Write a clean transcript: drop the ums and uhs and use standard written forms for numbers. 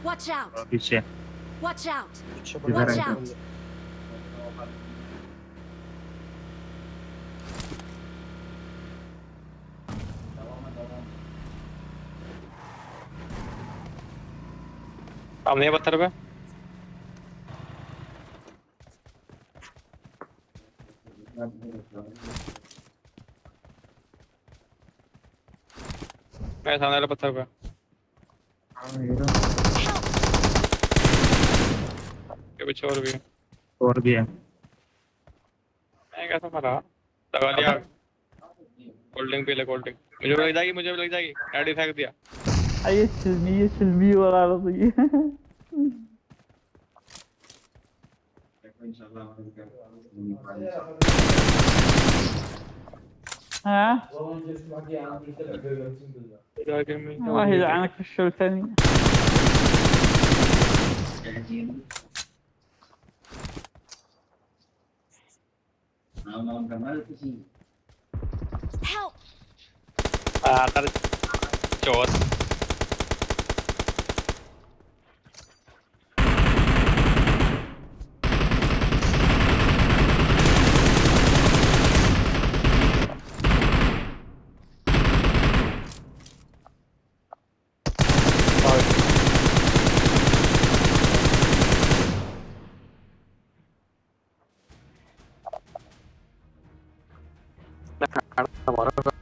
Watch out! पीछे Watch out! पीछे इधर Watch है। out! सामने पत्थर पे मैं सामने वाले पत्थर पे के पीछे और भी है। और भी है। मैं कैसा मरा लगा लिया कोल्ड ड्रिंक पी ले कोल्ड ड्रिंक मुझे भी लग जाएगी गाड़ी फेंक दिया ये चिल्मी वाला तो ये ها الله يلعنك في الشو الثاني Help! तर चोर हमारा